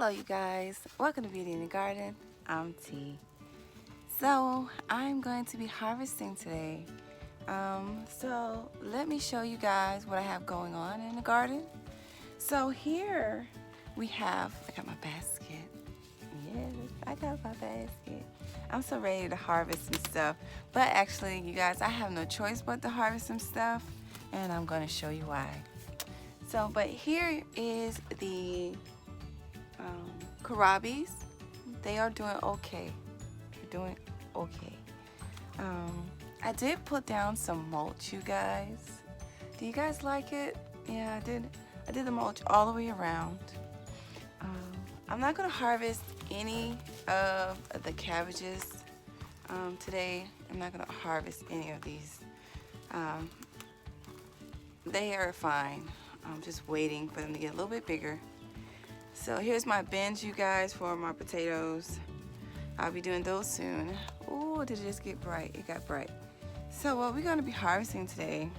Hello you guys, welcome to Beauty in the Garden. I'm T. So I'm going to be harvesting today. So let me show you guys what I have going on in the garden. So here we have, I got my basket. Yes, I got my basket. I'm so ready to harvest some stuff. But actually you guys, I have no choice but to harvest some stuff, and I'm going to show you why. So, but here is the kohlrabies. They are doing okay. They're doing okay. I did put down some mulch, you guys. Do you guys like it? Yeah, I did the mulch all the way around. I'm not gonna harvest any of the cabbages today. I'm not gonna harvest any of these. They are fine. I'm just waiting for them to get a little bit bigger. So here's my bins, you guys, for my potatoes. I'll be doing those soon. Oh, did it just get bright? It got bright. So what we're going to be harvesting today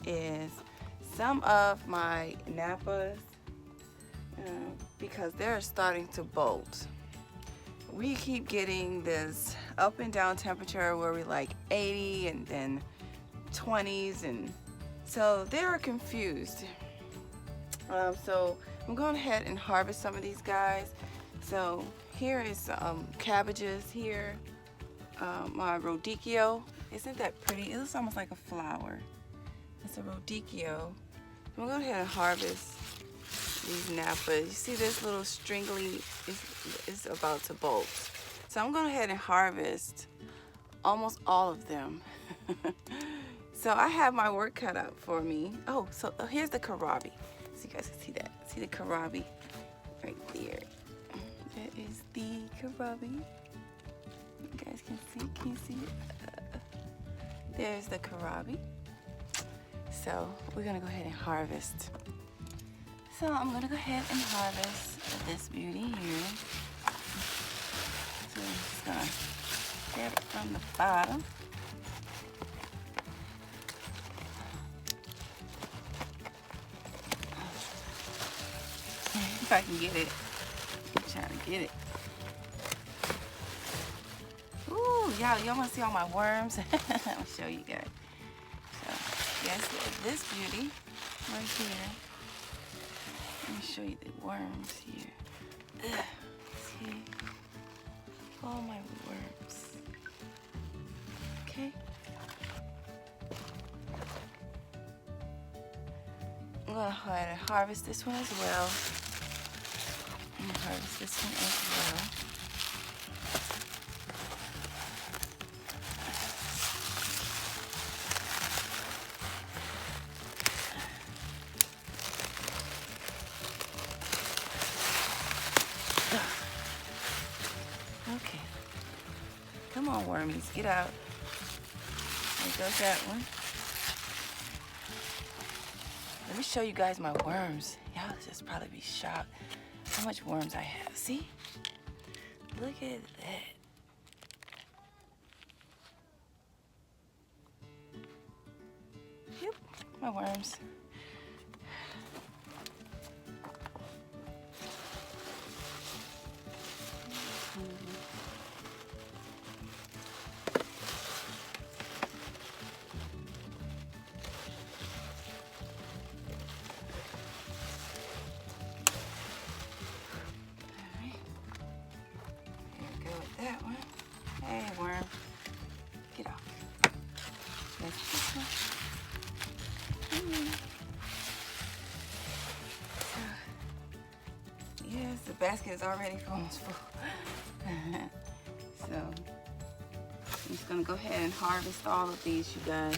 is some of my napas because they're starting to bolt. We keep getting this up and down temperature where we're like 80 and then 20s, and so they are confused. So I'm going ahead and harvest some of these guys. So here is cabbages here. My radicchio. Isn't that pretty? It looks almost like a flower. It's a radicchio. I'm going to go ahead and harvest these napas. You see this little stringly is about to bolt. So I'm going ahead and harvest almost all of them. So I have my work cut out for me. Oh, so here's the kohlrabi. So you guys can see that. See the kohlrabi right there. That is the kohlrabi. You guys can see. Can you see it? There's the kohlrabi. So we're gonna go ahead and harvest. So I'm gonna go ahead and harvest this beauty here. So I'm just gonna grab it from the bottom. If I can get it. I'm trying to get it. Ooh, y'all want to see all my worms? I'll show you guys. So, yes, this beauty right here. Let me show you the worms here. Ugh, see? All my worms. Okay. I'm going to go ahead and harvest this one as well. I'm gonna harvest this one as well. Okay. Come on, wormies, get out. There goes that one. Let me show you guys my worms. Y'all just probably be shocked how much worms I have. See? Look at that. Yep, my worms. That one. Hey, worm. Get off. That's this one. So, yes, the basket is already almost full. So, I'm just going to go ahead and harvest all of these, you guys.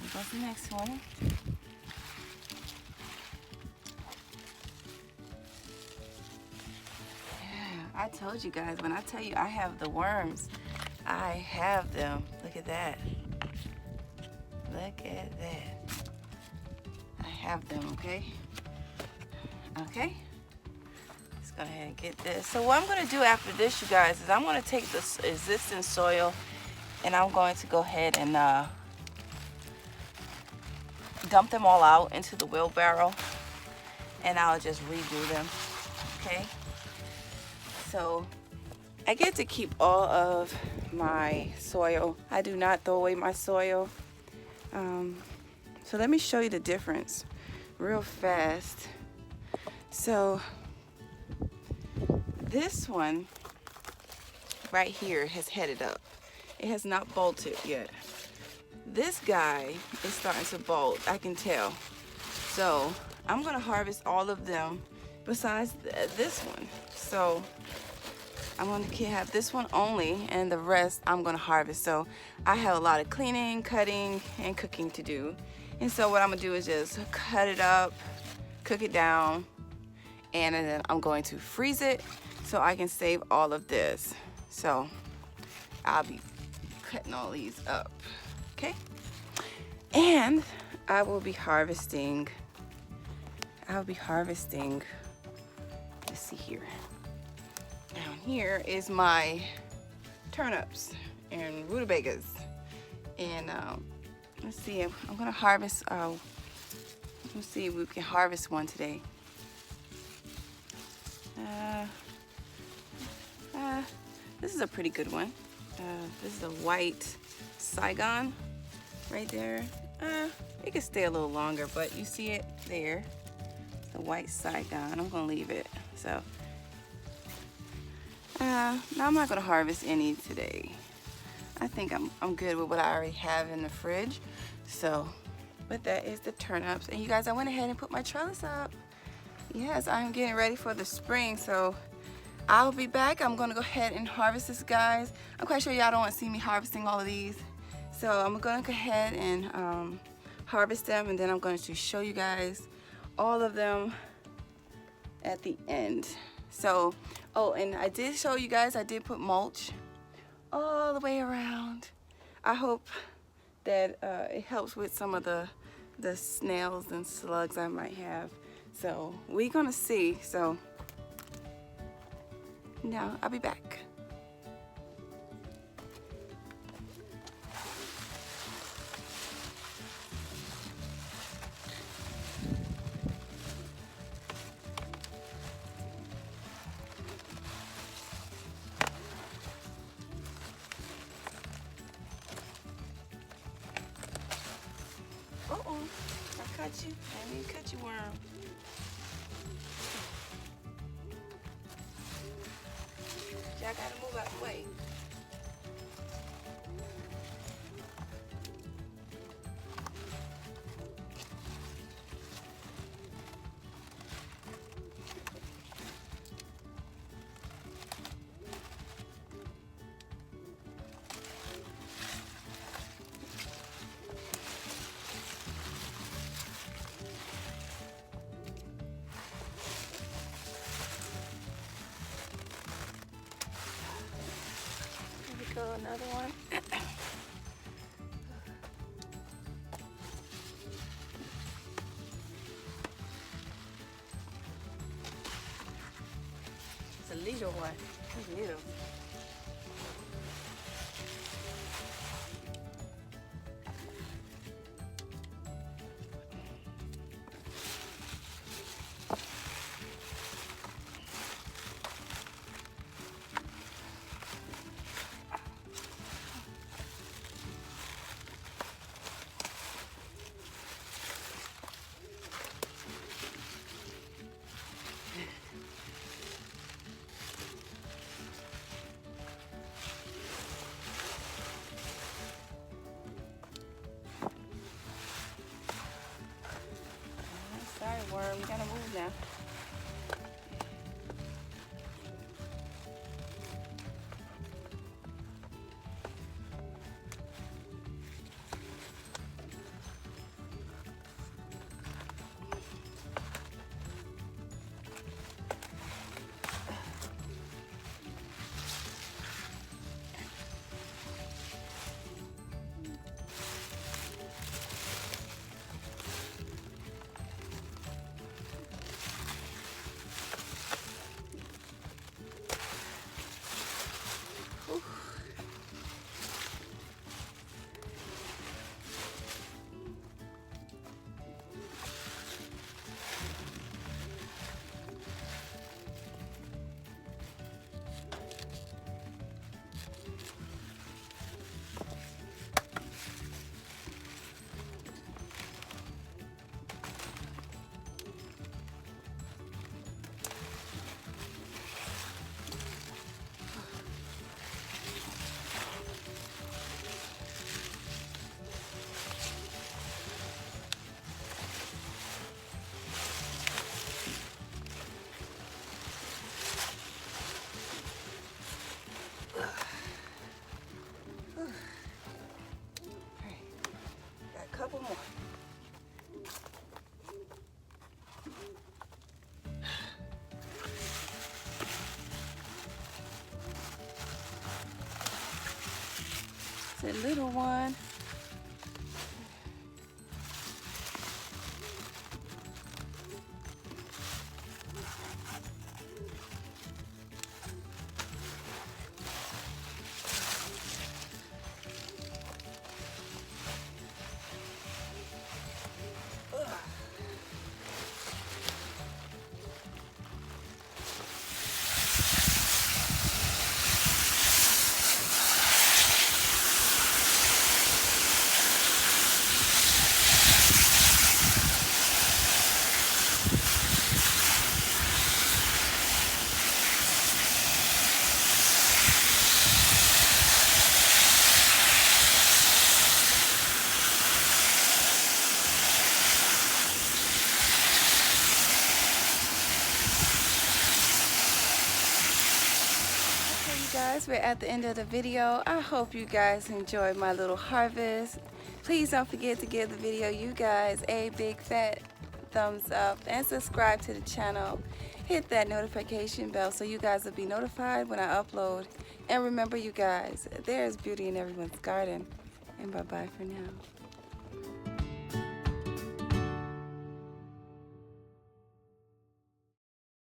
Here goes the next one. I told you guys, when I tell you I have the worms, I have them. Look at that. Look at that. I have them, okay? Okay? Let's go ahead and get this. So what I'm going to do after this, you guys, is I'm going to take this existing soil and I'm going to go ahead and dump them all out into the wheelbarrow and I'll just redo them. Okay, so I get to keep all of my soil. I do not throw away my soil. So let me show you the difference real fast. So this one right here has headed up. It has not bolted yet. This guy is starting to bolt, I can tell. So I'm gonna harvest all of them besides this one. So I'm going to have this one only, and the rest I'm going to harvest. So I have a lot of cleaning, cutting, and cooking to do. And so what I'm going to do is just cut it up, cook it down, and then I'm going to freeze it so I can save all of this. So I'll be cutting all these up, okay? And I will be harvesting, let's see here. Down here is my turnips and rutabagas, and let's see, I'm gonna harvest. Let's see if we can harvest one today. This is a pretty good one. This is a white Saigon right there. It could stay a little longer, but you see it there. The white Saigon. I'm gonna leave it. So. Now I'm not gonna harvest any today. I think I'm good with what I already have in the fridge. So, but that is the turnips. And you guys, I went ahead and put my trellis up. Yes, I'm getting ready for the spring. So I'll be back. I'm gonna go ahead and harvest this, guys. I'm quite sure y'all don't want to see me harvesting all of these. So I'm gonna go ahead and harvest them, and then I'm going to show you guys all of them at the end. So, oh, and I did show you guys, I did put mulch all the way around. I hope that it helps with some of the snails and slugs I might have. So we're gonna see. So now I'll be back. Uh-oh, I cut you. I didn't cut you, worm. Y'all gotta move out the way. Go another one. It's a little one. It's little. It's a little one. Guys, we're at the end of the video. I hope you guys enjoyed my little harvest. Please don't forget to give the video you guys a big fat thumbs up and subscribe to the channel. Hit that notification bell so you guys will be notified when I upload. And remember, you guys, there's beauty in everyone's garden. And bye-bye for now.